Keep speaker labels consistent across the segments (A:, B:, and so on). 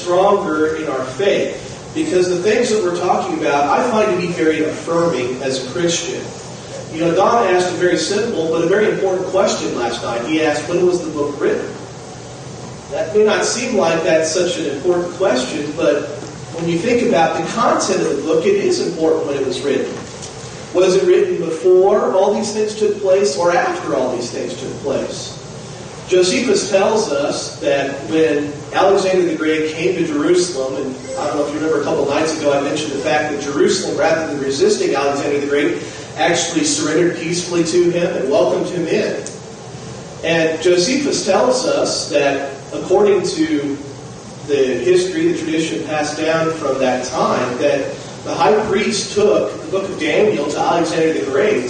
A: stronger in our faith. Because the things that we're talking about, I find to be very affirming as a Christian. You know, Don asked a very simple but a very important question last night. He asked, when was the book written? That may not seem like that's such an important question, but when you think about the content of the book, it is important when it was written. Was it written before all these things took place or after all these things took place? Josephus tells us that when Alexander the Great came to Jerusalem, and I don't know if you remember a couple nights ago I mentioned the fact that Jerusalem, rather than resisting Alexander the Great, actually surrendered peacefully to him and welcomed him in. And Josephus tells us that according to the history, the tradition passed down from that time, that the high priest took the book of Daniel to Alexander the Great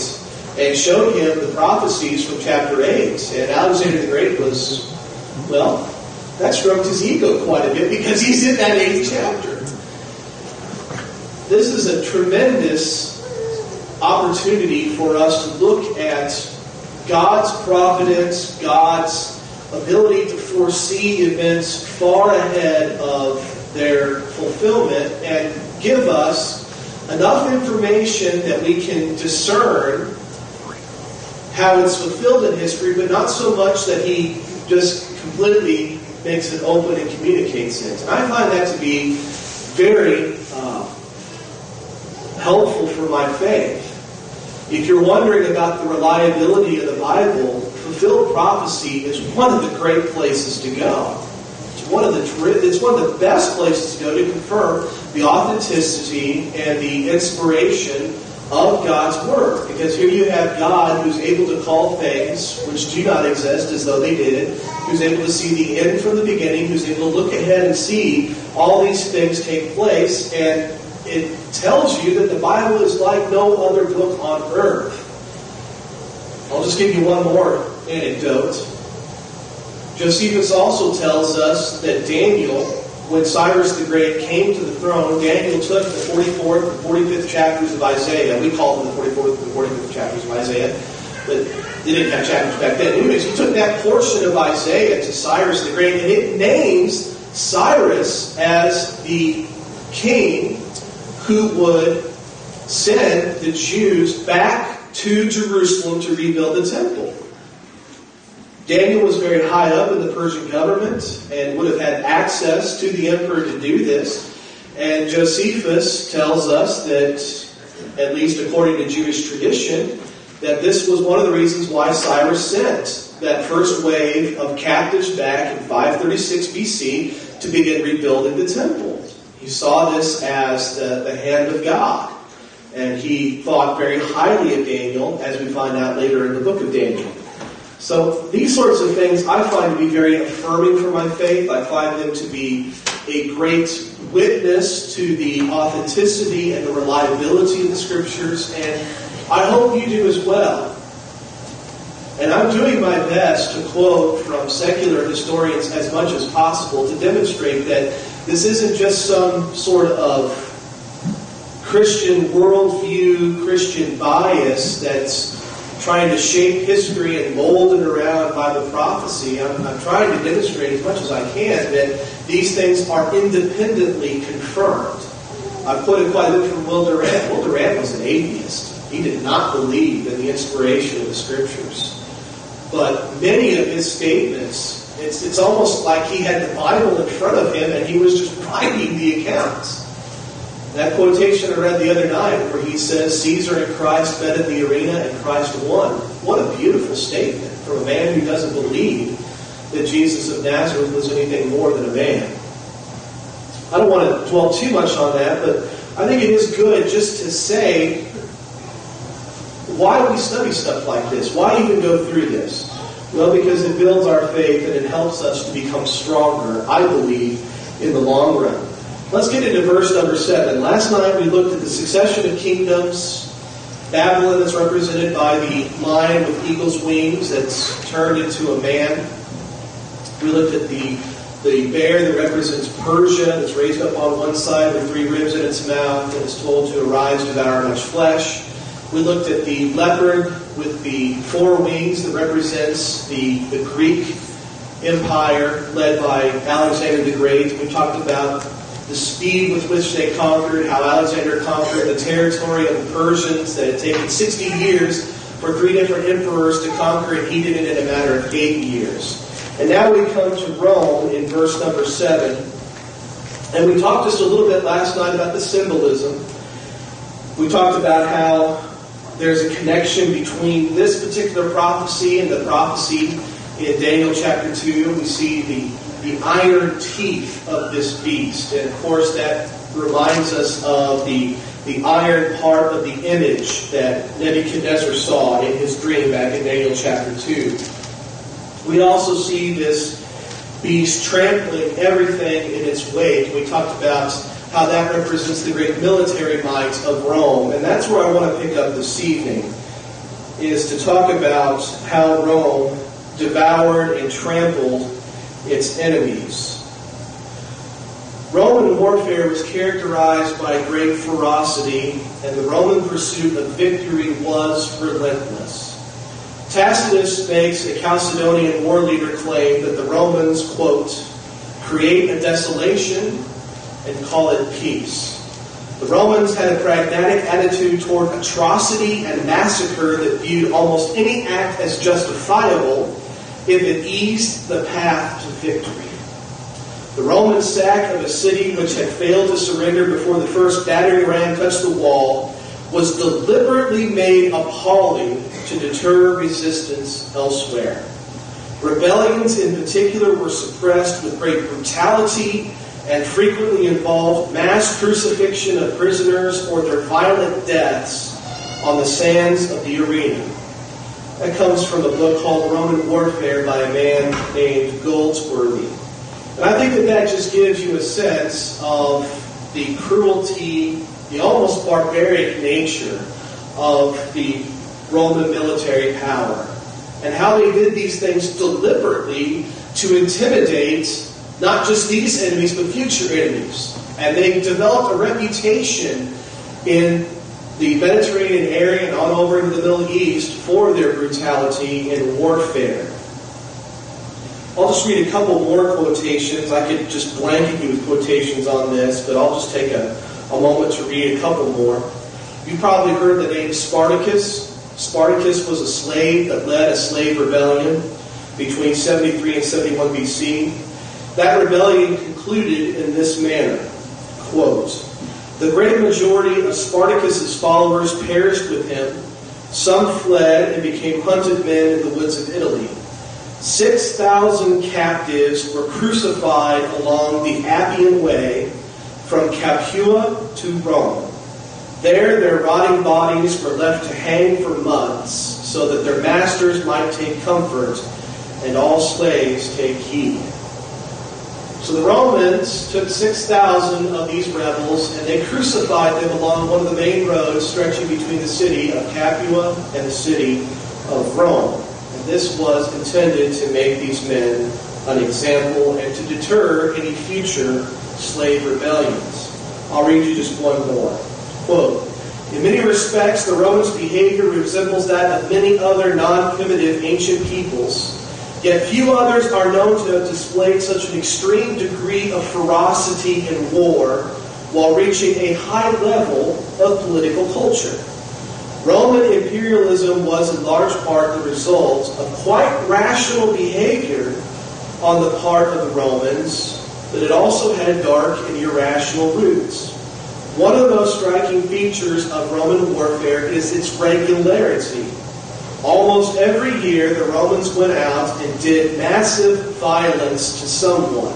A: and showed him the prophecies from chapter 8. And Alexander the Great was, well, that stroked his ego quite a bit because he's in that 8th chapter. This is a tremendous opportunity for us to look at God's providence, God's ability to foresee events far ahead of their fulfillment and give us enough information that we can discern how it's fulfilled in history, but not so much that he just completely makes it open and communicates it. And I find that to be very helpful for my faith. If you're wondering about the reliability of the Bible, fulfilled prophecy is one of the great places to go. It's one of the best places to go to confirm the authenticity and the inspiration of God's Word. Because here you have God who's able to call things which do not exist as though they did, who's able to see the end from the beginning, who's able to look ahead and see all these things take place, and it tells you that the Bible is like no other book on earth. I'll just give you one more anecdote. Josephus also tells us that Daniel, when Cyrus the Great came to the throne, Daniel took the 44th and 45th chapters of Isaiah. We call them the 44th and 45th chapters of Isaiah, but they didn't have chapters back then. Anyways, he took that portion of Isaiah to Cyrus the Great, and it names Cyrus as the king who would send the Jews back to Jerusalem to rebuild the temple. Daniel was very high up in the Persian government and would have had access to the emperor to do this. And Josephus tells us that, at least according to Jewish tradition, that this was one of the reasons why Cyrus sent that first wave of captives back in 536 BC to begin rebuilding the temple. He saw this as the hand of God. And he thought very highly of Daniel, as we find out later in the book of Daniel. So these sorts of things I find to be very affirming for my faith. I find them to be a great witness to the authenticity and the reliability of the Scriptures. And I hope you do as well. And I'm doing my best to quote from secular historians as much as possible to demonstrate that this isn't just some sort of Christian worldview, Christian bias that's trying to shape history and mold it around by the prophecy. I'm trying to demonstrate as much as I can that these things are independently confirmed. I've quoted quite a bit from Will Durant. Will Durant was an atheist. He did not believe in the inspiration of the Scriptures. But many of his statements, it's almost like he had the Bible in front of him and he was just writing the accounts. That quotation I read the other night where he says, Caesar and Christ met in the arena and Christ won. What a beautiful statement from a man who doesn't believe that Jesus of Nazareth was anything more than a man. I don't want to dwell too much on that, but I think it is good just to say, why do we study stuff like this? Why even go through this? Well, because it builds our faith and it helps us to become stronger, I believe, in the long run. Let's get into verse number 7. Last night we looked at the succession of kingdoms. Babylon is represented by the lion with eagle's wings that's turned into a man. We looked at the bear that represents Persia that's raised up on one side with 3 ribs in its mouth and is told to arise, devour much flesh. We looked at the leopard with the 4 wings that represents the Greek empire led by Alexander the Great. We talked about the speed with which they conquered, how Alexander conquered the territory of the Persians that had taken 60 years for 3 different emperors to conquer, and he did it in a matter of 8 years. And now we come to Rome in verse number 7. And we talked just a little bit last night about the symbolism. We talked about how there's a connection between this particular prophecy and the prophecy in Daniel chapter 2. We see the iron teeth of this beast. And of course that reminds us of the iron part of the image that Nebuchadnezzar saw in his dream back in Daniel chapter 2. We also see this beast trampling everything in its wake. We talked about how that represents the great military might of Rome. And that's where I want to pick up this evening, is to talk about how Rome devoured and trampled its enemies. Roman warfare was characterized by great ferocity, and the Roman pursuit of victory was relentless. Tacitus makes a Chalcedonian war leader claim that the Romans, quote, create a desolation and call it peace. The Romans had a pragmatic attitude toward atrocity and massacre that viewed almost any act as justifiable if it eased the path to victory. The Roman sack of a city which had failed to surrender before the first battering ram touched the wall was deliberately made appalling to deter resistance elsewhere. Rebellions in particular were suppressed with great brutality and frequently involved mass crucifixion of prisoners or their violent deaths on the sands of the arena. That comes from a book called Roman Warfare by a man named Goldsworthy. And I think that just gives you a sense of the cruelty, the almost barbaric nature of the Roman military power, and how they did these things deliberately to intimidate not just these enemies, but future enemies. And they developed a reputation in the Mediterranean area and on over into the Middle East for their brutality in warfare. I'll just read a couple more quotations. I could just blanket you with quotations on this, but I'll just take a moment to read a couple more. You've probably heard the name Spartacus. Spartacus was a slave that led a slave rebellion between 73 and 71 BC. That rebellion concluded in this manner, quote, the great majority of Spartacus's followers perished with him. Some fled and became hunted men in the woods of Italy. 6,000 captives were crucified along the Appian Way from Capua to Rome. There their rotting bodies were left to hang for months, so that their masters might take comfort, and all slaves take heed. So the Romans took 6,000 of these rebels, and they crucified them along one of the main roads stretching between the city of Capua and the city of Rome. And this was intended to make these men an example and to deter any future slave rebellions. I'll read you just one more. Quote, in many respects, the Romans' behavior resembles that of many other non-primitive ancient peoples, yet few others are known to have displayed such an extreme degree of ferocity in war while reaching a high level of political culture. Roman imperialism was in large part the result of quite rational behavior on the part of the Romans, but it also had dark and irrational roots. One of the most striking features of Roman warfare is its regularity. Almost every year, the Romans went out and did massive violence to someone.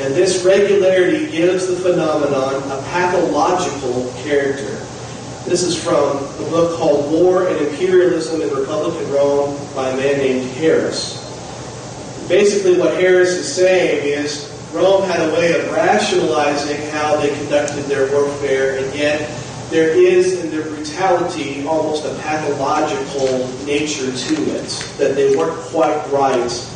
A: And this regularity gives the phenomenon a pathological character. This is from a book called War and Imperialism in Republican Rome by a man named Harris. Basically what Harris is saying is Rome had a way of rationalizing how they conducted their warfare, and yet there is in their brutality almost a pathological nature to it, that they weren't quite right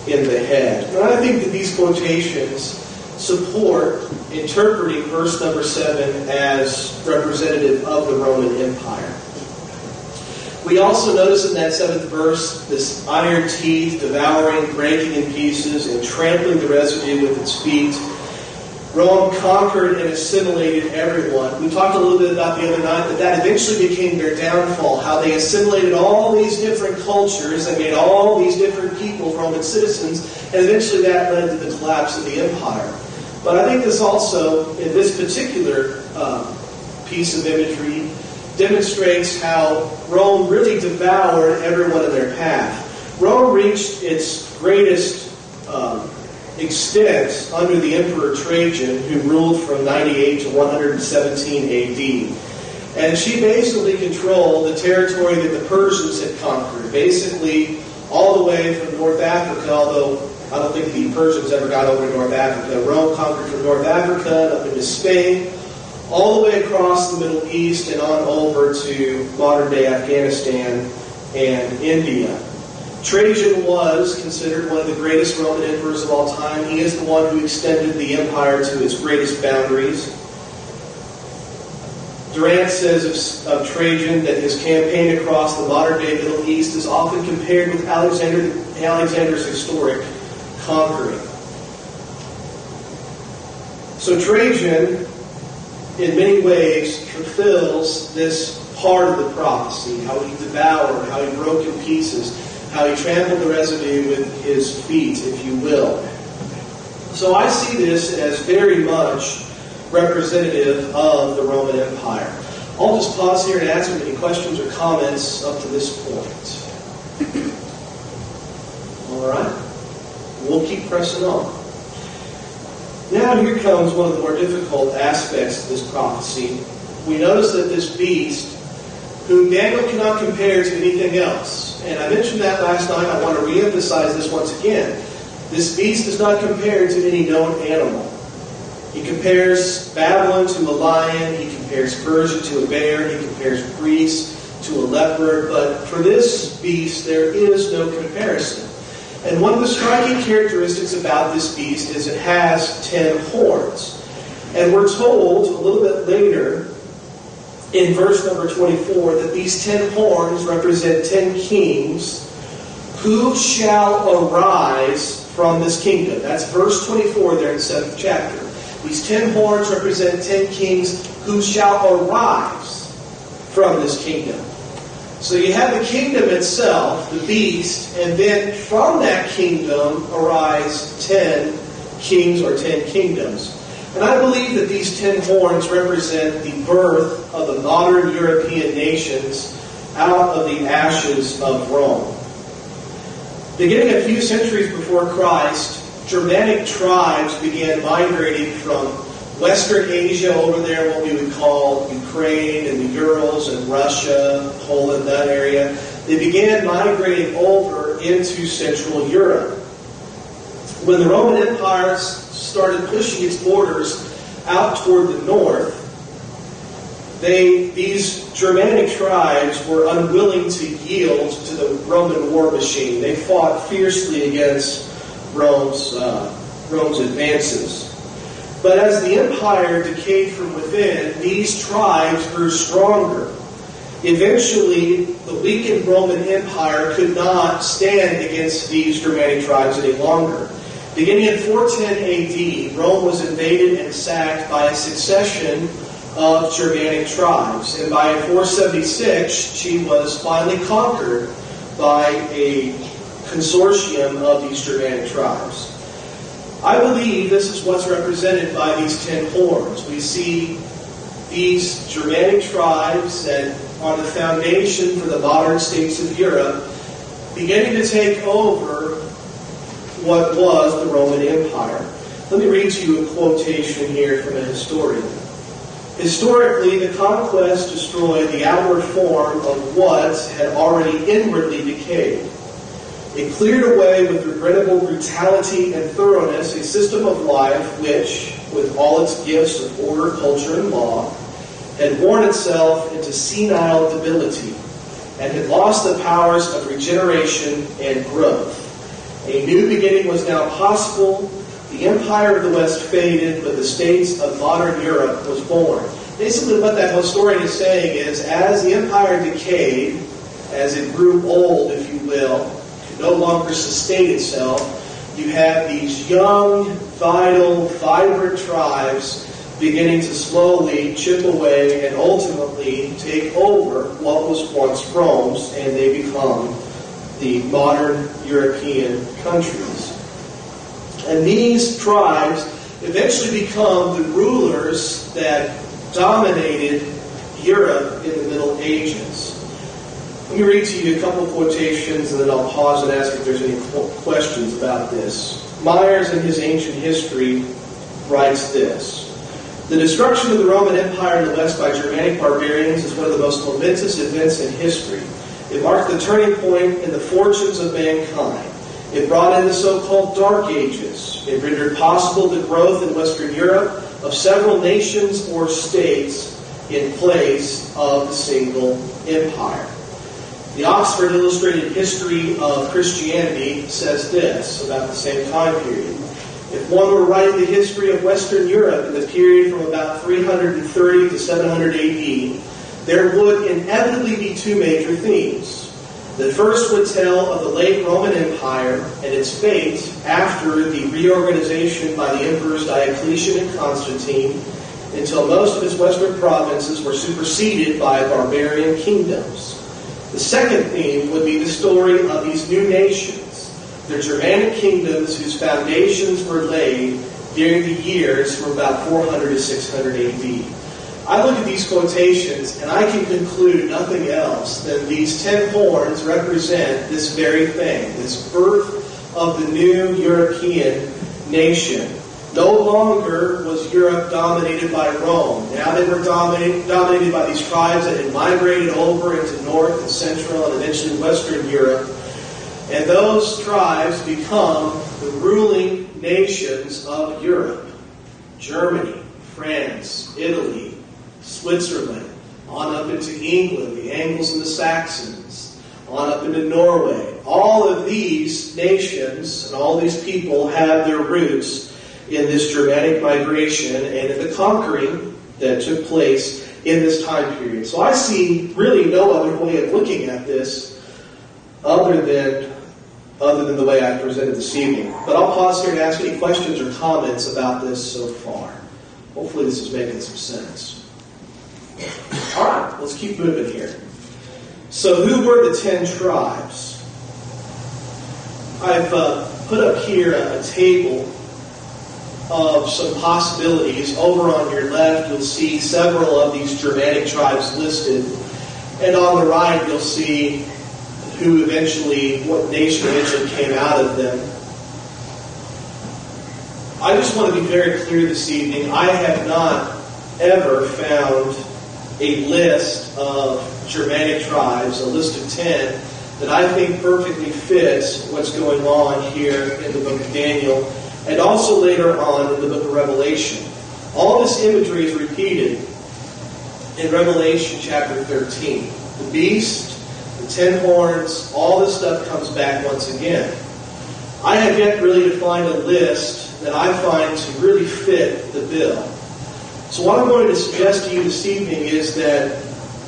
A: in the head. And I think that these quotations support interpreting verse number 7 as representative of the Roman Empire. We also notice in that 7th verse this iron teeth devouring, breaking in pieces, and trampling the residue with its feet. Rome conquered and assimilated everyone. We talked a little bit about the other night that eventually became their downfall, how they assimilated all these different cultures and made all these different people Roman citizens, and eventually that led to the collapse of the empire. But I think this also, in this particular piece of imagery, demonstrates how Rome really devoured everyone in their path. Rome reached its greatest extent under the Emperor Trajan, who ruled from 98 to 117 AD. And she basically controlled the territory that the Persians had conquered, basically all the way from North Africa, although I don't think the Persians ever got over to North Africa. Rome conquered from North Africa up into Spain, all the way across the Middle East and on over to modern-day Afghanistan and India. Trajan was considered one of the greatest Roman emperors of all time. He is the one who extended the empire to its greatest boundaries. Durant says of Trajan that his campaign across the modern-day Middle East is often compared with Alexander's historic conquering. So Trajan, in many ways, fulfills this part of the prophecy, how he devoured, how he broke in pieces, how he trampled the residue with his feet, if you will. So I see this as very much representative of the Roman Empire. I'll just pause here and answer any questions or comments up to this point. All right? We'll keep pressing on. Now here comes one of the more difficult aspects of this prophecy. We notice that this beast, whom Daniel cannot compare to anything else, and I mentioned that last night, I want to reemphasize this once again. This beast is not compared to any known animal. He compares Babylon to a lion, he compares Persia to a bear, he compares Greece to a leopard, but for this beast there is no comparison. And one of the striking characteristics about this beast is it has 10 horns. And we're told a little bit later in verse number 24 that these 10 horns represent 10 kings who shall arise from this kingdom. That's verse 24 there in the 7th chapter. These 10 horns represent 10 kings who shall arise from this kingdom. So you have the kingdom itself, the beast, and then from that kingdom arise 10 kings or 10 kingdoms. And I believe that these 10 horns represent the birth of the modern European nations out of the ashes of Rome. Beginning a few centuries before Christ, Germanic tribes began migrating from Western Asia over there, what we would call Ukraine and the Urals and Russia, Poland, that area. They began migrating over into Central Europe. When the Roman Empire started pushing its borders out toward the north, these Germanic tribes were unwilling to yield to the Roman war machine. They fought fiercely against Rome's advances. But as the empire decayed from within, these tribes grew stronger. Eventually, the weakened Roman Empire could not stand against these Germanic tribes any longer. Beginning in 410 AD, Rome was invaded and sacked by a succession of Germanic tribes. And by 476, she was finally conquered by a consortium of these Germanic tribes. I believe this is what's represented by these 10 horns. We see these Germanic tribes that are the foundation for the modern states of Europe beginning to take over what was the Roman Empire. Let me read to you a quotation here from a historian. Historically, the conquest destroyed the outward form of what had already inwardly decayed. It cleared away with regrettable brutality and thoroughness a system of life which, with all its gifts of order, culture, and law, had worn itself into senile debility and had lost the powers of regeneration and growth. A new beginning was now possible. The empire of the West faded, but the states of modern Europe was born. Basically what that historian is saying is, as the empire decayed, as it grew old, if you will, could no longer sustain itself, you have these young, vital, vibrant tribes beginning to slowly chip away and ultimately take over what was once Rome's, and they become the modern European countries. And these tribes eventually become the rulers that dominated Europe in the Middle Ages. Let me read to you a couple of quotations, and then I'll pause and ask if there's any questions about this. Myers, in his Ancient History, writes this: "The destruction of the Roman Empire in the West by Germanic barbarians is one of the most momentous events in history. It marked the turning point in the fortunes of mankind. It brought in the so-called Dark Ages. It rendered possible the growth in Western Europe of several nations or states in place of the single empire." The Oxford Illustrated History of Christianity says this about the same time period: "If one were writing the history of Western Europe in the period from about 330 to 700 AD, there would inevitably be two major themes. The first would tell of the late Roman Empire and its fate after the reorganization by the emperors Diocletian and Constantine, until most of its western provinces were superseded by barbarian kingdoms. The second theme would be the story of these new nations, the Germanic kingdoms whose foundations were laid during the years from about 400 to 600 AD. I look at these quotations and I can conclude nothing else than these 10 horns represent this very thing, this birth of the new European nation. No longer was Europe dominated by Rome. Now they were dominated by these tribes that had migrated over into North and Central and eventually Western Europe. And those tribes become the ruling nations of Europe. Germany, France, Italy, Switzerland, on up into England, the Angles and the Saxons, on up into Norway. All of these nations and all these people have their roots in this Germanic migration and in the conquering that took place in this time period. So I see really no other way of looking at this other than the way I presented this evening. But I'll pause here and ask any questions or comments about this so far. Hopefully this is making some sense. All right, let's keep moving here. So who were the 10 tribes? I've put up here a table of some possibilities. Over on your left, you'll see several of these Germanic tribes listed. And on the right, you'll see what nation eventually came out of them. I just want to be very clear this evening. I have not ever found a list of Germanic tribes, a list of 10, that I think perfectly fits what's going on here in the book of Daniel, and also later on in the book of Revelation. All this imagery is repeated in Revelation chapter 13. The beast, the 10 horns, all this stuff comes back once again. I have yet really to find a list that I find to really fit the bill. So what I'm going to suggest to you this evening is that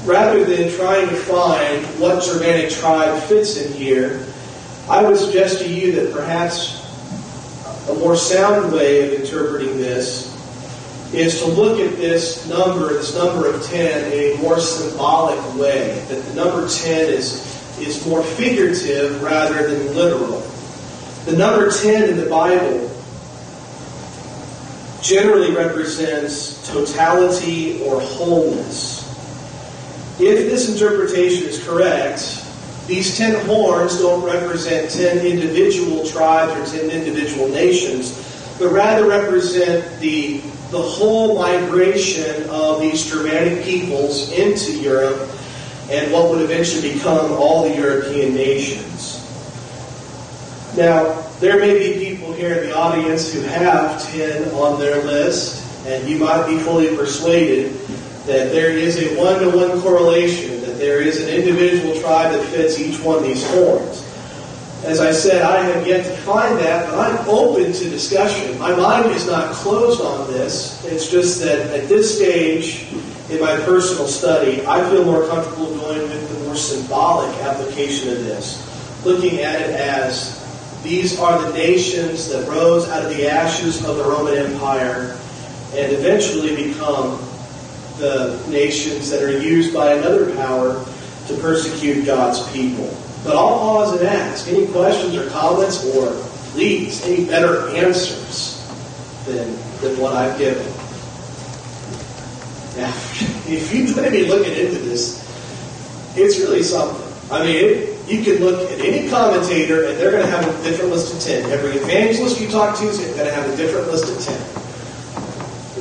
A: rather than trying to find what Germanic tribe fits in here, I would suggest to you that perhaps a more sound way of interpreting this is to look at this number of 10, in a more symbolic way. That the number 10 is more figurative rather than literal. The number 10 in the Bible generally represents totality or wholeness. If this interpretation is correct, these 10 horns don't represent 10 individual tribes or 10 individual nations, but rather represent the whole migration of these Germanic peoples into Europe and what would eventually become all the European nations. Now, there may be people here in the audience who have 10 on their list, and you might be fully persuaded that there is a one-to-one correlation, that there is an individual tribe that fits each one of these horns. As I said, I have yet to find that, but I'm open to discussion. My mind is not closed on this. It's just that at this stage in my personal study, I feel more comfortable going with the more symbolic application of this, looking at it as these are the nations that rose out of the ashes of the Roman Empire and eventually become the nations that are used by another power to persecute God's people. But I'll pause and ask, any questions or comments, or please, any better answers than what I've given? Now, if you're going to be looking into this, it's really something. I mean, you can look at any commentator, and they're going to have a different list of 10. Every evangelist you talk to is going to have a different list of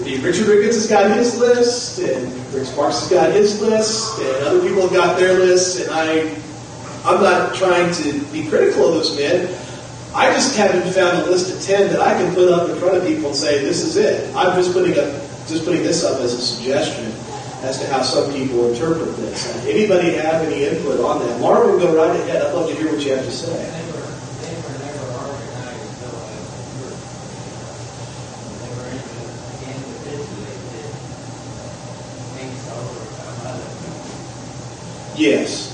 A: 10. Richard Riggins has got his list, and Rick Sparks has got his list, and other people have got their lists, and I'm not trying to be critical of those men. I just haven't found a list of 10 that I can put up in front of people and say, this is it. I'm just putting this up as a suggestion as to how some people interpret this. Anybody have any input on that? Marvin, go right ahead. I'd love to hear what you have to say.
B: They were never organized though as a group. They were individually did things over some other people.
A: Yes.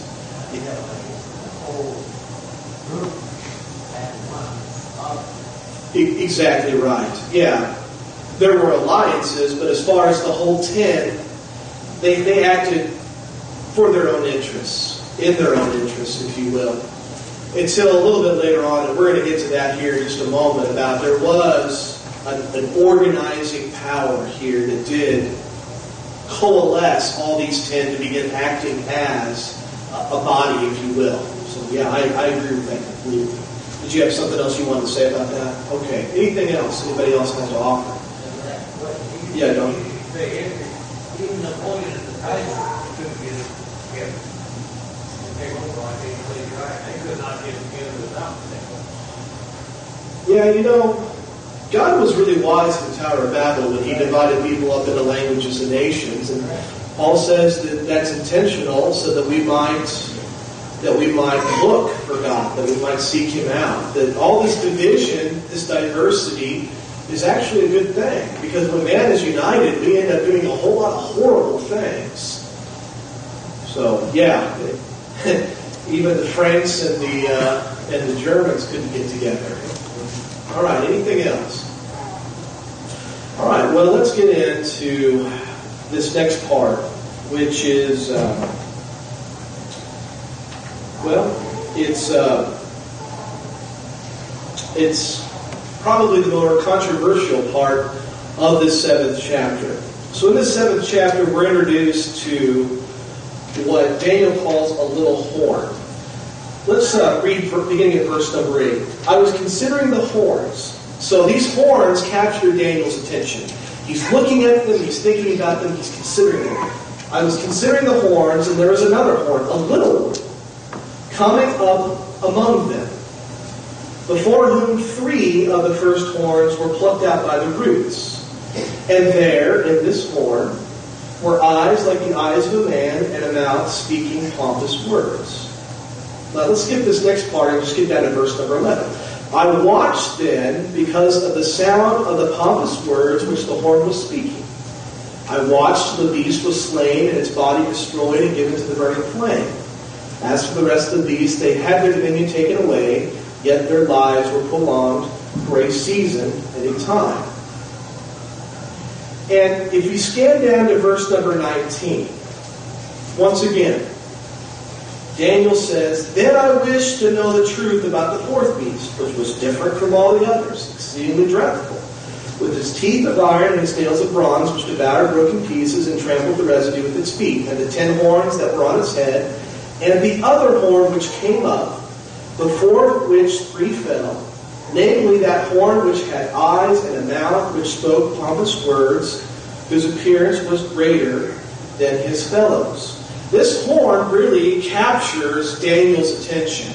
B: You know, like the whole group had one of
A: Exactly right. Yeah. There were alliances, but as far as the whole 10, they acted for their own interests, in their own interests, if you will. Until a little bit later on, and we're going to get to that here in just a moment, about there was an organizing power here that did coalesce all these 10 to begin acting as a body, if you will. So yeah, I agree with that completely. Did you have something else you wanted to say about that? Okay. Anything else? Anybody else has to offer? Yeah, don't.
B: Even Napoleon at the time couldn't get it together. They could not get it together without them.
A: Yeah, you know, God was really wise in the Tower of Babel when He divided people up into languages and nations. And Paul says that that's intentional so that we might look for God, that we might seek Him out. That all this division, this diversity, is actually a good thing. Because when man is united, we end up doing a whole lot of horrible things. So, yeah, even the Franks and the Germans couldn't get together. All right, anything else? All right, well, let's get into this next part, which is, it's probably the more controversial part of this 7th chapter. So in this 7th chapter, we're introduced to what Daniel calls a little horn. Let's read beginning at verse number 8. I was considering the horns. So these horns capture Daniel's attention. He's looking at them, he's thinking about them, he's considering them. I was considering the horns, and there was another horn, a little one, coming up among them, before whom 3 of the first horns were plucked out by the roots. And there, in this horn, were eyes like the eyes of a man, and a mouth speaking pompous words. Now let's skip this next part and just get down to verse number 11. I watched then because of the sound of the pompous words which the horn was speaking. I watched till the beast was slain and its body destroyed and given to the burning flame. As for the rest of the beasts, they had their dominion taken away, yet their lives were prolonged for a season and a time. And if we scan down to verse number 19, once again, Daniel says, Then I wished to know the truth about the 4th beast, which was different from all the others, exceedingly dreadful, with its teeth of iron and its nails of bronze, which devoured broken pieces and trampled the residue with its feet, and the 10 horns that were on its head, and the other horn which came up, before which 3 fell, namely that horn which had eyes and a mouth which spoke pompous words, whose appearance was greater than his fellows. This horn really captures Daniel's attention.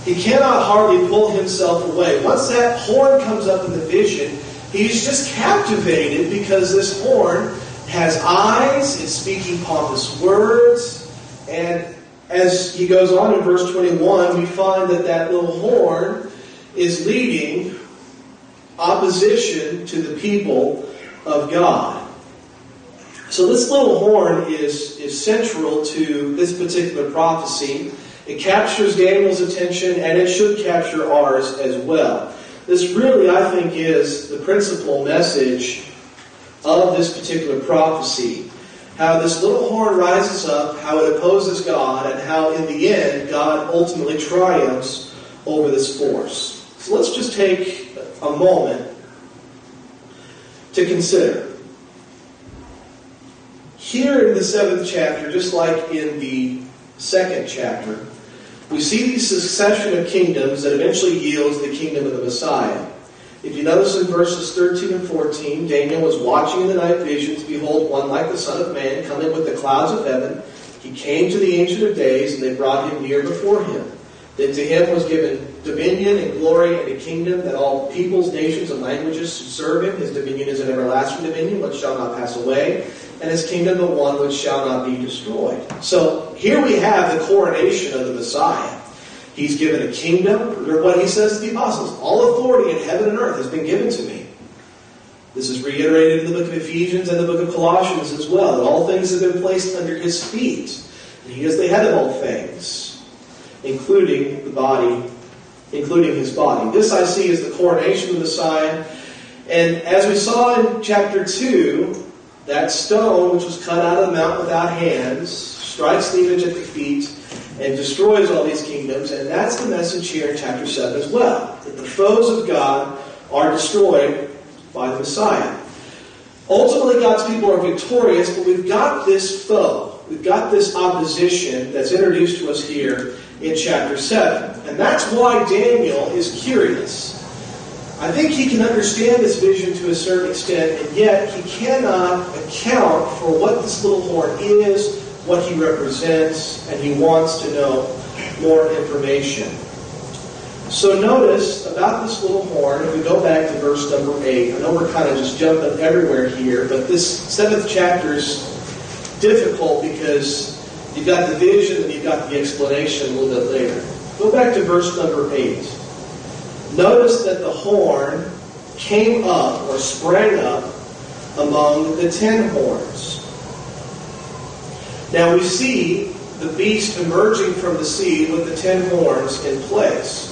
A: He cannot hardly pull himself away. Once that horn comes up in the vision, he's just captivated because this horn has eyes, it's speaking pompous words, and as he goes on in verse 21, we find that little horn is leading opposition to the people of God. So this little horn is central to this particular prophecy. It captures Daniel's attention, and it should capture ours as well. This really, I think, is the principal message of this particular prophecy. How this little horn rises up, how it opposes God, and how in the end God ultimately triumphs over this force. So let's just take a moment to consider. Here in the 7th chapter, just like in the 2nd chapter, we see the succession of kingdoms that eventually yields the kingdom of the Messiah. If you notice in verses 13 and 14, Daniel was watching in the night visions, behold, one like the Son of Man coming with the clouds of heaven. He came to the Ancient of Days, and they brought him near before him. Then to him was given dominion and glory and a kingdom, that all peoples, nations, and languages should serve him. His dominion is an everlasting dominion, which shall not pass away, and his kingdom the one which shall not be destroyed. So here we have the coronation of the Messiah. He's given a kingdom, or what he says to the apostles, all authority in heaven and earth has been given to me. This is reiterated in the book of Ephesians and the book of Colossians as well, that all things have been placed under his feet. And he is the head of all things, including the body, including his body. This I see as the coronation of the Messiah. And as we saw in chapter 2, that stone which was cut out of the mount without hands strikes the image at the feet and destroys all these kingdoms. And that's the message here in chapter 7 as well, that the foes of God are destroyed by the Messiah. Ultimately, God's people are victorious, but we've got this foe. We've got this opposition that's introduced to us here in chapter 7. And that's why Daniel is curious. I think he can understand this vision to a certain extent, and yet he cannot account for what this little horn is, what he represents, and he wants to know more information. So notice about this little horn, if we go back to verse number 8, I know we're kind of just jumping everywhere here, but this 7th chapter is difficult because you've got the vision and you've got the explanation a little bit later. Go back to verse number 8. Notice that the horn came up or sprang up among the 10 horns. Now we see the beast emerging from the sea with the 10 horns in place.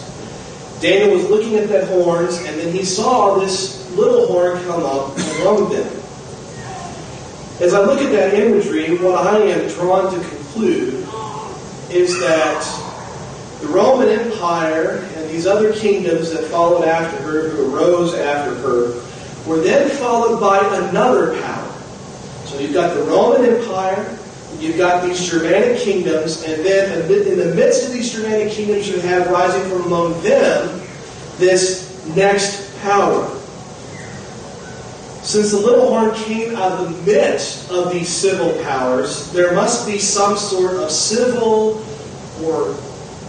A: Daniel was looking at that horns, and then he saw this little horn come up among them. As I look at that imagery, what I am drawn to conclude is that the Roman Empire and these other kingdoms that followed after her, who arose after her, were then followed by another power. So you've got the Roman Empire, you've got these Germanic kingdoms, and then in the midst of these Germanic kingdoms you have rising from among them this next power. Since the little horn came out of the midst of these civil powers, there must be some sort of civil or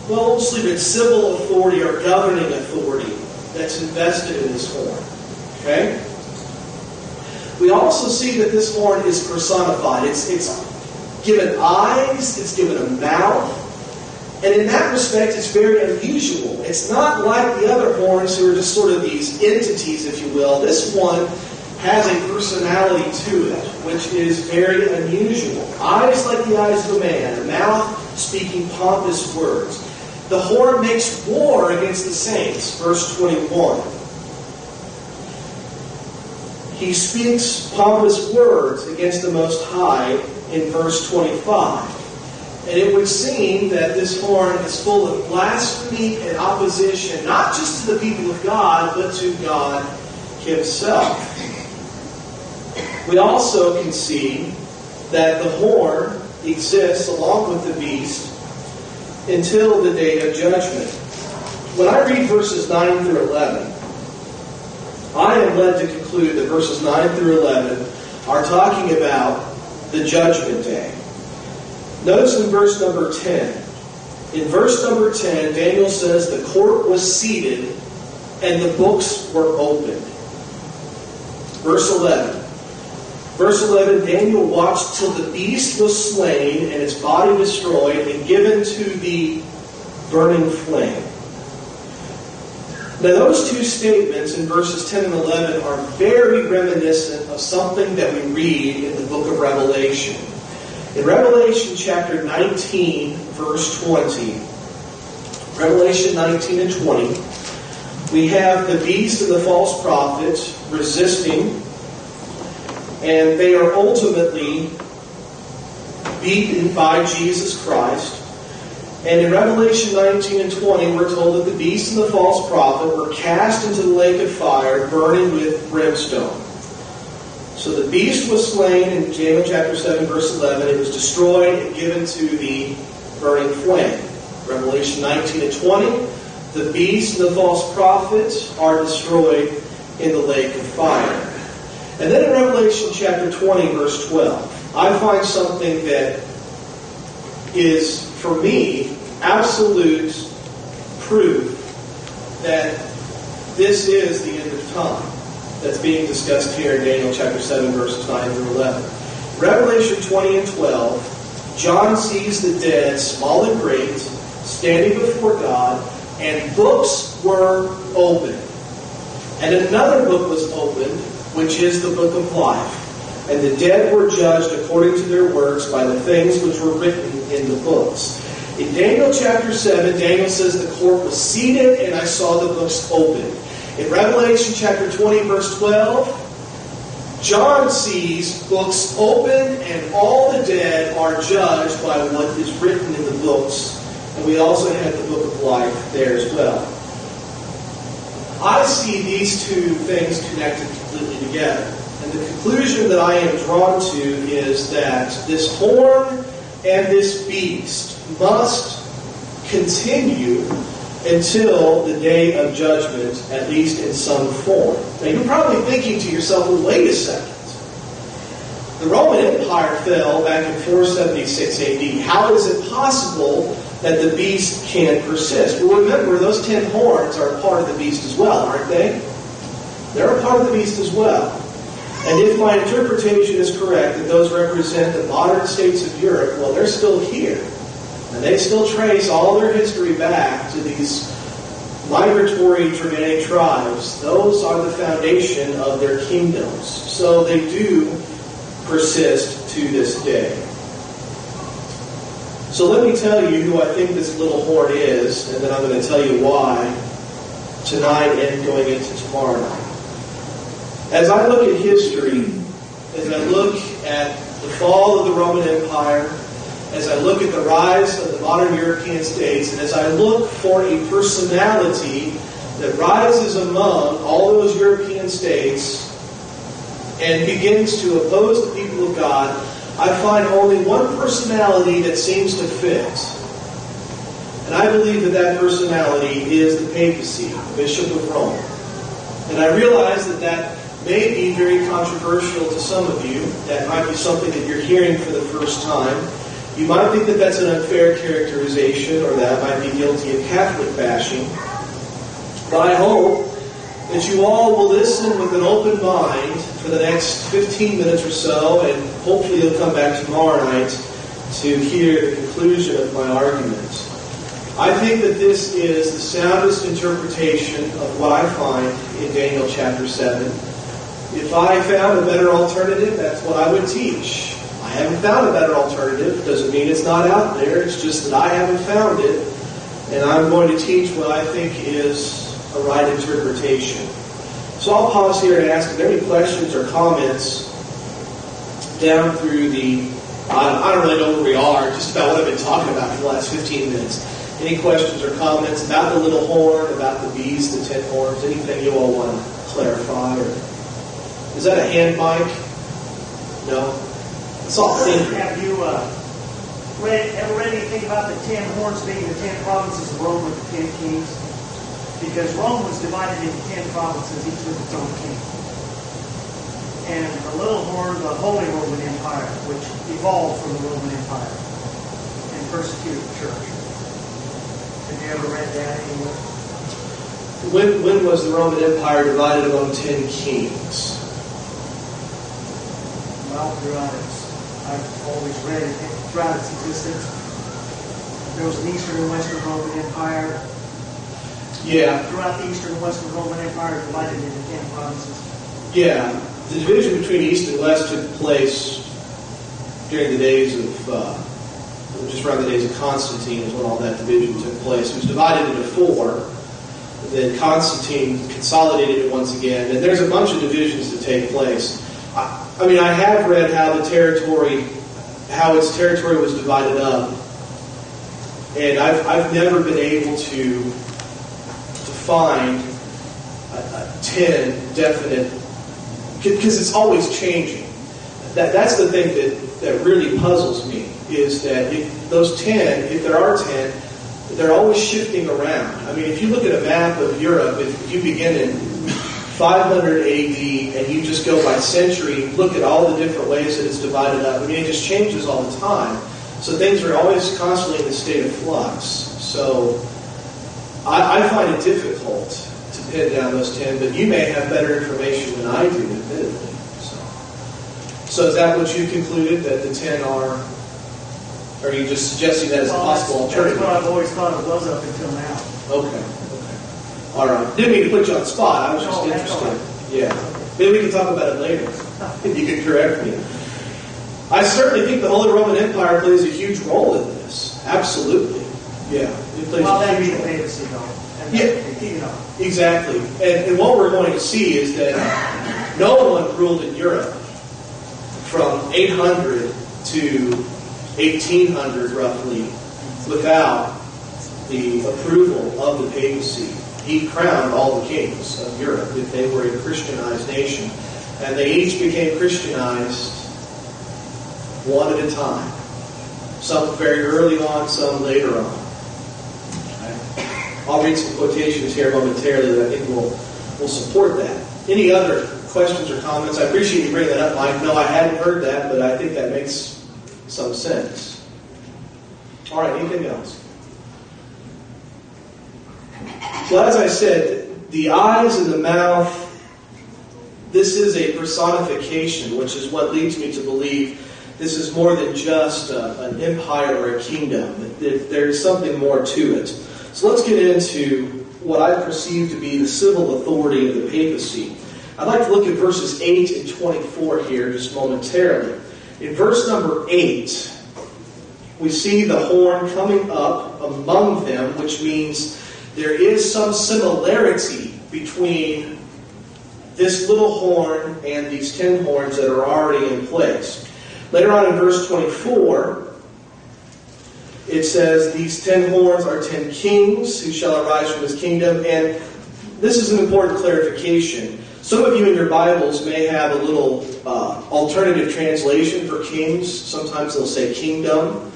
A: well, we'll just leave it civil authority or governing authority that's invested in this horn. Okay? We also see that this horn is personified. It's given eyes, it's given a mouth, and in that respect it's very unusual. It's not like the other horns who are just sort of these entities, if you will. This one has a personality to it, which is very unusual. Eyes like the eyes of a man, a mouth speaking pompous words. The horn makes war against the saints, verse 21. He speaks pompous words against the Most High in verse 25. And it would seem that this horn is full of blasphemy and opposition, not just to the people of God, but to God Himself. We also can see that the horn exists along with the beast until the day of judgment. When I read verses 9 through 11, I am led to conclude that verses 9 through 11 are talking about the judgment day. Notice in verse number 10. In verse number 10, Daniel says the court was seated and the books were opened. Verse 11. Verse 11, Daniel watched till the beast was slain and its body destroyed and given to the burning flame. Now those two statements in verses 10 and 11 are very reminiscent of something that we read in the book of Revelation. In Revelation chapter 19, verse 20, Revelation 19 and 20, we have the beast and the false prophet resisting, and they are ultimately beaten by Jesus Christ. And in Revelation 19 and 20, we're told that the beast and the false prophet were cast into the lake of fire, burning with brimstone. So the beast was slain in Daniel chapter 7, verse 11. It was destroyed and given to the burning flame. Revelation 19 and 20, the beast and the false prophet are destroyed in the lake of fire. And then in Revelation chapter 20, verse 12, I find something that is, for me, absolute proof that this is the end of time that's being discussed here in Daniel chapter 7, verses 9 through 11. Revelation 20 and 12, John sees the dead, small and great, standing before God, and books were opened. And another book was opened, which is the book of life. And the dead were judged according to their works by the things which were written in the books. In Daniel chapter 7, Daniel says the court was seated and I saw the books opened. In Revelation chapter 20, verse 12, John sees books opened and all the dead are judged by what is written in the books. And we also have the book of life there as well. I see these two things connected completely together. And the conclusion that I am drawn to is that this horn and this beast must continue until the day of judgment, at least in some form. Now you're probably thinking to yourself, well, wait a second. The Roman Empire fell back in 476 AD. How is it possible that the beast can persist? Well, remember, those 10 horns are a part of the beast as well, aren't they? They're a part of the beast as well. And if my interpretation is correct, that those represent the modern states of Europe, well, they're still here. And they still trace all their history back to these migratory Germanic tribes. Those are the foundation of their kingdoms. So they do persist to this day. So let me tell you who I think this little horn is, and then I'm going to tell you why tonight and going into tomorrow night. As I look at history, as I look at the fall of the Roman Empire, as I look at the rise of the modern European states, and as I look for a personality that rises among all those European states and begins to oppose the people of God, I find only one personality that seems to fit. And I believe that that personality is the papacy, the Bishop of Rome. And I realize that that may be very controversial to some of you. That might be something that you're hearing for the first time. You might think that that's an unfair characterization, or that I might be guilty of Catholic bashing. But I hope that you all will listen with an open mind for the next 15 minutes or so, and hopefully you'll come back tomorrow night to hear the conclusion of my argument. I think that this is the soundest interpretation of what I find in Daniel chapter 7. If I found a better alternative, that's what I would teach. I haven't found a better alternative. Doesn't mean it's not out there. It's just that I haven't found it. And I'm going to teach what I think is a right interpretation. So I'll pause here and ask if there are any questions or comments down through the... I don't really know where we are, just about what I've been talking about for the last 15 minutes. Any questions or comments about the little horn, about the beast, the 10 horns, anything you all want to clarify? Or is that a hand mic? No? It's all thinking.
C: Have you ever read anything about the 10 horns being the 10 provinces of Rome with the 10 kings? Because Rome was divided into 10 provinces, each with its own king. And the little horn, the Holy Roman Empire, which evolved from the Roman Empire and persecuted the church. Have you ever read that anywhere?
A: When was the Roman Empire divided among 10 kings?
C: Well, throughout I've always read it, throughout its existence, there was an Eastern and Western Roman Empire.
A: Yeah.
C: Throughout the Eastern and Western Roman Empire, divided into 10 provinces.
A: Yeah. The division between East and West took place during the days of, just around the days of Constantine is when all that division took place. It was divided into 4. Then Constantine consolidated it once again. And there's a bunch of divisions that take place. I mean, I have read how its territory was divided up. And I've never been able to find 10 definite, because it's always changing. That's the thing that really puzzles me, is that if those 10, if there are 10, they're always shifting around. I mean, if you look at a map of Europe, if you begin in 500 AD and you just go by century, look at all the different ways that it's divided up. I mean, it just changes all the time. So things are always constantly in a state of flux. So I find it difficult to pin down those 10, but you may have better information than I do, admittedly. So is that what you concluded, that the 10 are? Or are you just suggesting that as a possible alternative?
C: That's what I've always thought it was up until now.
A: Okay. All right. Didn't mean to put you on the spot. I was just interested. Yeah. Maybe we can talk about it later. If you could correct me. I certainly think the Holy Roman Empire plays a huge role in this. Absolutely. Yeah. It plays
C: that'd
A: a
C: be
A: huge
C: the
A: role.
C: papacy, though.
A: Yeah. Exactly. And what we're going to see is that no one ruled in Europe from 800 to 1800 roughly without the approval of the papacy. He crowned all the kings of Europe if they were a Christianized nation. And they each became Christianized one at a time. Some very early on, some later on. I'll read some quotations here momentarily that I think will support that. Any other questions or comments? I appreciate you bringing that up, Mike. No, I hadn't heard that, but I think that makes some sense. All right, anything else? Well, as I said, the eyes and the mouth, this is a personification, which is what leads me to believe this is more than just an empire or a kingdom. There's something more to it. So let's get into what I perceive to be the civil authority of the papacy. I'd like to look at verses 8 and 24 here just momentarily. In verse number 8, we see the horn coming up among them, which means there is some similarity between this little horn and these 10 horns that are already in place. Later on in verse 24, it says, these 10 horns are 10 kings who shall arise from his kingdom. And this is an important clarification. Some of you in your Bibles may have a little alternative translation for kings. Sometimes they'll say kingdom.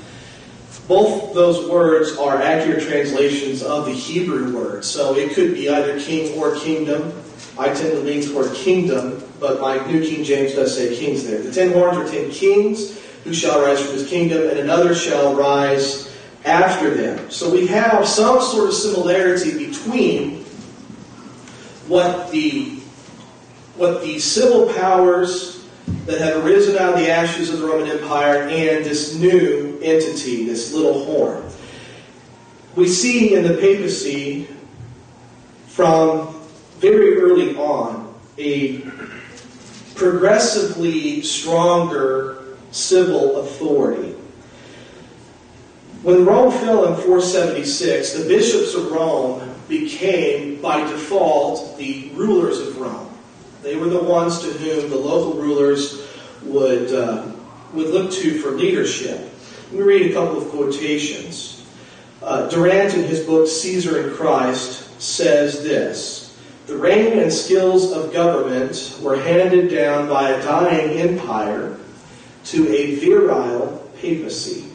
A: Both those words are accurate translations of the Hebrew word. So it could be either king or kingdom. I tend to lean toward kingdom, but my New King James does say kings there. The 10 horns are 10 kings who shall rise from his kingdom, and another shall rise after them. So we have some sort of similarity between what the civil powers that have arisen out of the ashes of the Roman Empire and this new entity, this little horn. We see in the papacy from very early on a progressively stronger civil authority. When Rome fell in 476, the bishops of Rome became, by default, the rulers of Rome. They were the ones to whom the local rulers would look to for leadership. Let me read a couple of quotations. Durant, in his book Caesar and Christ, says this: the reign and skills of government were handed down by a dying empire to a virile papacy.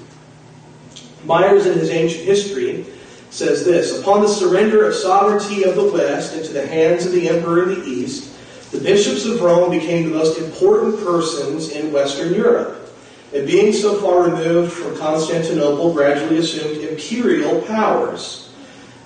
A: Myers, in his ancient history, says this: upon the surrender of sovereignty of the West into the hands of the emperor of the East, the bishops of Rome became the most important persons in Western Europe, and being so far removed from Constantinople, gradually assumed imperial powers.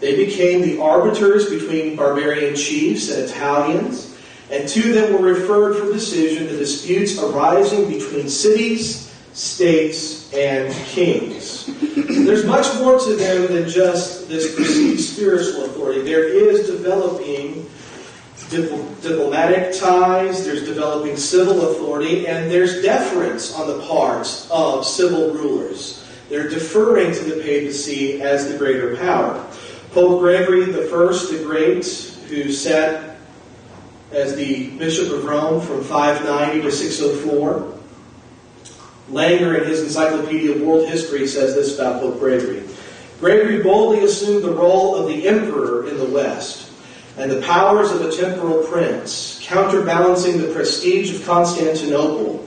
A: They became the arbiters between barbarian chiefs and Italians, and to them were referred for decision the disputes arising between cities, states, and kings. There's much more to them than just this perceived spiritual authority. There is developing diplomatic ties, there's developing civil authority, and there's deference on the part of civil rulers. They're deferring to the papacy as the greater power. Pope Gregory I the Great, who sat as the Bishop of Rome from 590 to 604, Langer, in his Encyclopedia of World History, says this about Pope Gregory. Gregory boldly assumed the role of the emperor in the West and the powers of a temporal prince, counterbalancing the prestige of Constantinople.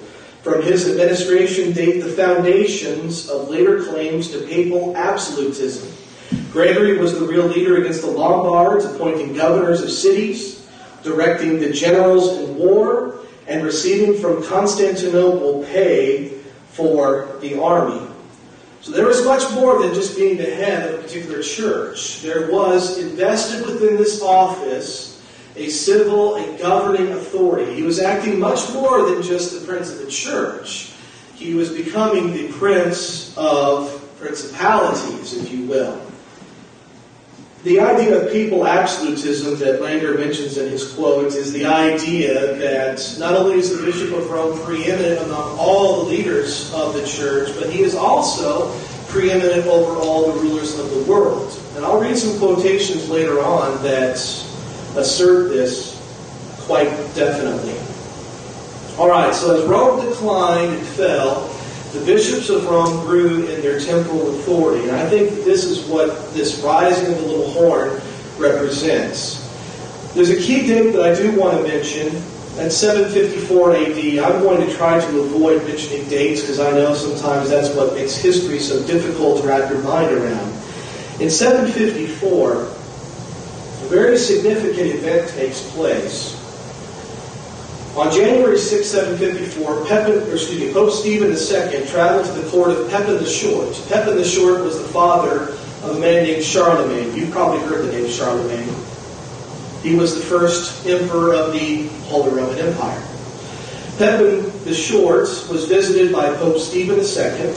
A: From his administration date the foundations of later claims to papal absolutism. Gregory was the real leader against the Lombards, appointing governors of cities, directing the generals in war, and receiving from Constantinople pay for the army. So there was much more than just being the head of a particular church. There was invested within this office a civil and governing authority. He was acting much more than just the prince of the church. He was becoming the prince of principalities, if you will. The idea of papal absolutism that Langer mentions in his quotes is the idea that not only is the Bishop of Rome preeminent among all the leaders of the church, but he is also preeminent over all the rulers of the world. And I'll read some quotations later on that assert this quite definitely. All right, so as Rome declined and fell, the bishops of Rome grew in their temporal authority. And I think that this is what this rising of the little horn represents. There's a key date that I do want to mention. At 754 AD, I'm going to try to avoid mentioning dates because I know sometimes that's what makes history so difficult to wrap your mind around. In 754, a very significant event takes place. On January 6, 754, Pope Stephen II traveled to the court of Pepin the Short. Pepin the Short was the father of a man named Charlemagne. You've probably heard the name Charlemagne. He was the first emperor of the Holy Roman Empire. Pepin the Short was visited by Pope Stephen II,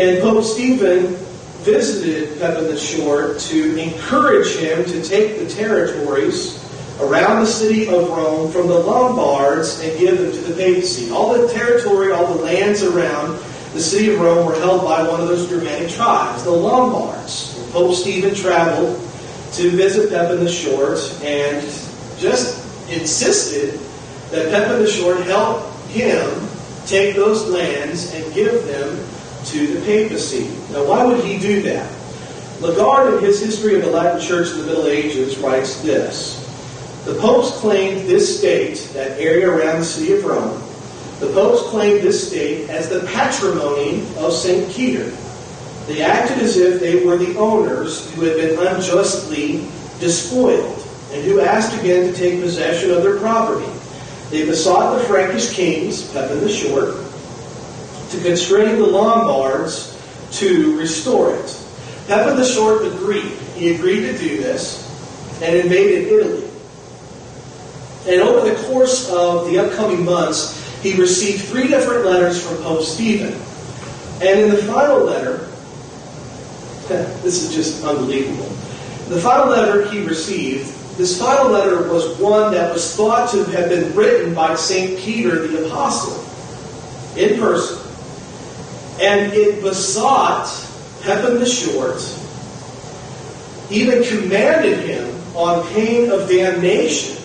A: and Pope Stephen visited Pepin the Short to encourage him to take the territories around the city of Rome from the Lombards and give them to the papacy. All the territory, all the lands around the city of Rome were held by one of those Germanic tribes, the Lombards. And Pope Stephen traveled to visit Pepin the Short and just insisted that Pepin the Short help him take those lands and give them to the papacy. Now, why would he do that? Lagarde, in his History of the Latin Church in the Middle Ages, writes this: the popes claimed this state, that area around the city of Rome, the popes claimed this state as the patrimony of St. Peter. They acted as if they were the owners who had been unjustly despoiled and who asked again to take possession of their property. They besought the Frankish kings, Pepin the Short, to constrain the Lombards to restore it. Pepin the Short agreed. He agreed to do this and invaded Italy. And over the course of the upcoming months, he received 3 different letters from Pope Stephen. And in the final letter, this is just unbelievable. The final letter he received, this final letter was one that was thought to have been written by St. Peter the Apostle in person. And it besought Pepin the Short, even commanded him on pain of damnation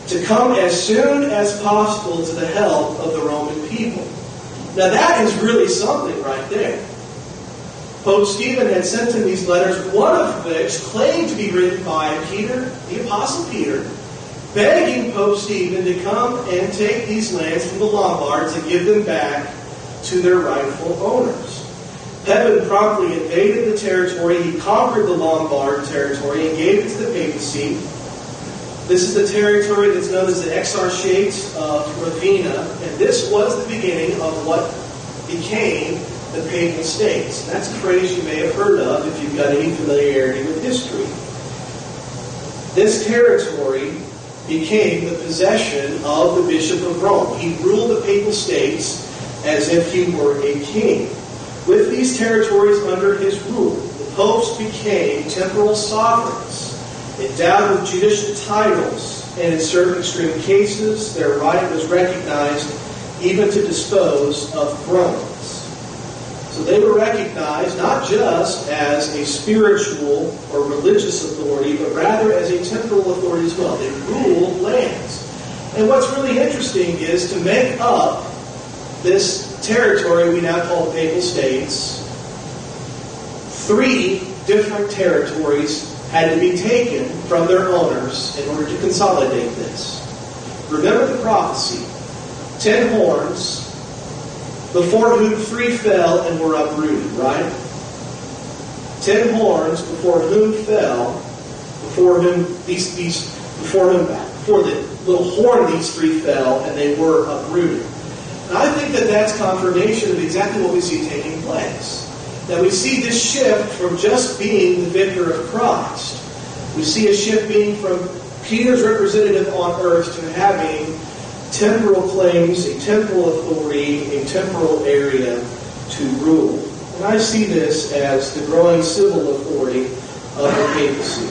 A: to come as soon as possible to the help of the Roman people. Now that is really something right there. Pope Stephen had sent him these letters, one of which claimed to be written by Peter, the Apostle Peter, begging Pope Stephen to come and take these lands from the Lombards and give them back to their rightful owners. Pepin promptly invaded the territory. He conquered the Lombard territory and gave it to the papacy. This is the territory that's known as the Exarchate of Ravenna, and this was the beginning of what became the Papal States. That's a phrase you may have heard of if you've got any familiarity with history. This territory became the possession of the Bishop of Rome. He ruled the Papal States as if he were a king. With these territories under his rule, the popes became temporal sovereigns, endowed with judicial titles, and in certain extreme cases, their right was recognized even to dispose of thrones. So they were recognized not just as a spiritual or religious authority, but rather as a temporal authority as well. They ruled lands. And what's really interesting is to make up this territory we now call the Papal States, 3 different territories had to be taken from their owners in order to consolidate this. Remember the prophecy. 10 horns, before whom 3 fell and were uprooted, right? 10 horns before whom fell, before the little horn these 3 fell and they were uprooted. And I think that that's confirmation of exactly what we see taking place. That we see this shift from just being the vicar of Christ. We see a shift being from Peter's representative on earth to having temporal claims, a temporal authority, a temporal area to rule. And I see this as the growing civil authority of the papacy.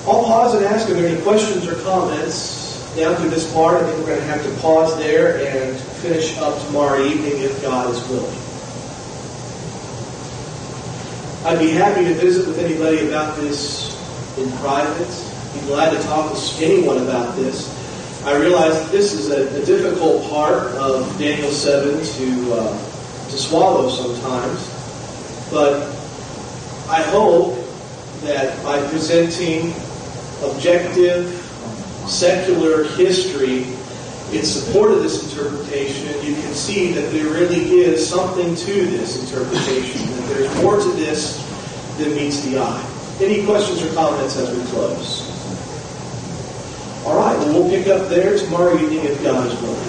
A: I'll pause and ask, are there any questions or comments down to this part? I think we're going to have to pause there and finish up tomorrow evening if God is willing. I'd be happy to visit with anybody about this in private. Be glad to talk with anyone about this. I realize that this is a difficult part of Daniel 7 to swallow sometimes. But I hope that by presenting objective, secular history in support of this interpretation, you can see that there really is something to this interpretation, that there's more to this than meets the eye. Any questions or comments as we close? All right, well, we'll pick up there tomorrow evening if God is willing.